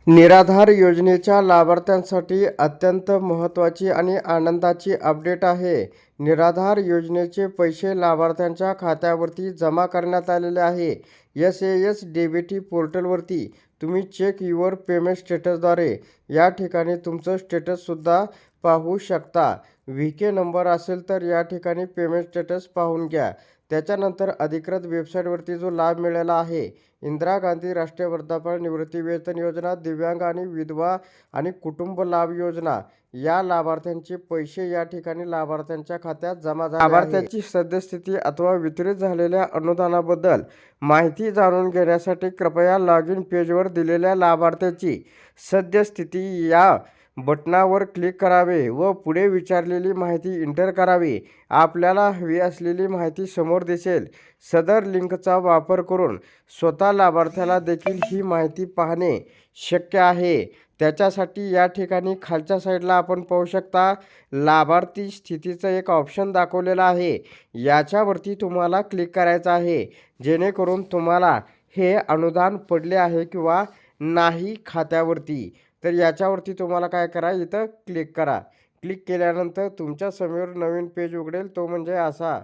निराधार योजनेच्या लाभार्थ्यांसाठी अत्यंत महत्त्वाची आणि आनंदाची अपडेट आहे. निराधार योजनेचे पैसे लाभार्थ्यांच्या खात्यावरती जमा करण्यात आलेले आहे. SAS DBT पोर्टलवरती तुम्ही चेक युअर पेमेंट स्टेटसद्वारे या ठिकाणी तुमचं स्टेटससुद्धा पाहू शकता. VK नंबर असेल तर या ठिकाणी पेमेंट स्टेटस पाहून घ्या. त्याच्यानंतर अधिकृत वेबसाईटवरती जो लाभ मिळाला आहे, इंदिरा गांधी राष्ट्रीय वृद्धापकाळ निवृत्ती वेतन योजना, दिव्यांग आणि विधवा आणि कुटुंब लाभ योजना या लाभार्थ्यांचे पैसे या ठिकाणी लाभार्थ्यांच्या खात्यात जमा झाले. लाभार्थ्यांची सद्यस्थिती अथवा वितरित झालेल्या अनुदानाबद्दल माहिती जाणून घेण्यासाठी कृपया लॉग इन पेजवर दिलेल्या लाभार्थ्याची सद्यस्थिती या बटनावर क्लिक करावे व पुढे विचारलेली माहिती इंटर करावी. आपल्याला हवी असलेली माहिती समोर दिसेल. सदर लिंकचा वापर करून स्वतः लाभार्थ्याला देखील ही माहिती पाहणे शक्य आहे. त्याच्यासाठी या ठिकाणी खालच्या साईडला आपण पाहू शकता लाभार्थी स्थितीचं एक ऑप्शन दाखवलेलं आहे. याच्यावरती तुम्हाला क्लिक करायचं आहे जेणेकरून तुम्हाला हे अनुदान पडले आहे किंवा नाही खात्यावरती. तर याच्यावरती तुम्हाला काय करा, इथं क्लिक करा. क्लिक केल्यानंतर तुमच्या समोर नवीन पेज उघडेल, तो म्हणजे असा.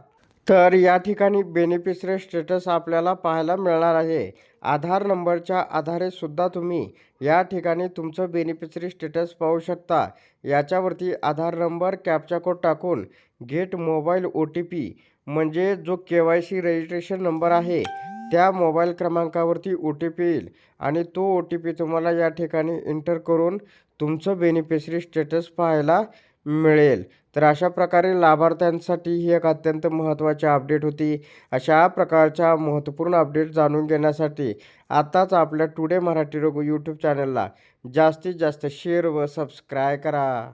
तर या ठिकाणी बेनिफिशरी स्टेटस आपल्याला पाहायला मिळणार आहे. आधार नंबरच्या आधारे सुद्धा तुम्ही या ठिकाणी तुमचं बेनिफिशरी स्टेटस पाहू शकता. याच्यावरती आधार नंबर कॅप्चा कोड टाकून गेट मोबाईल OTP म्हणजे जो KYC रजिस्ट्रेशन नंबर आहे त्या मोबाईल क्रमांकावरती OTP येईल आणि तो OTP तुम्हाला या ठिकाणी एंटर करून तुमचं बेनिफिशरी स्टेटस पाहायला मिळेल. तर अशा प्रकारे लाभार्थ्यांसाठी ही एक अत्यंत महत्त्वाची अपडेट होती. अशा प्रकारच्या महत्त्वपूर्ण अपडेट जाणून घेण्यासाठी आताच आपल्या टुडे मराठी यूट्यूब चॅनलला जास्तीत जास्त शेअर व सबस्क्राईब करा.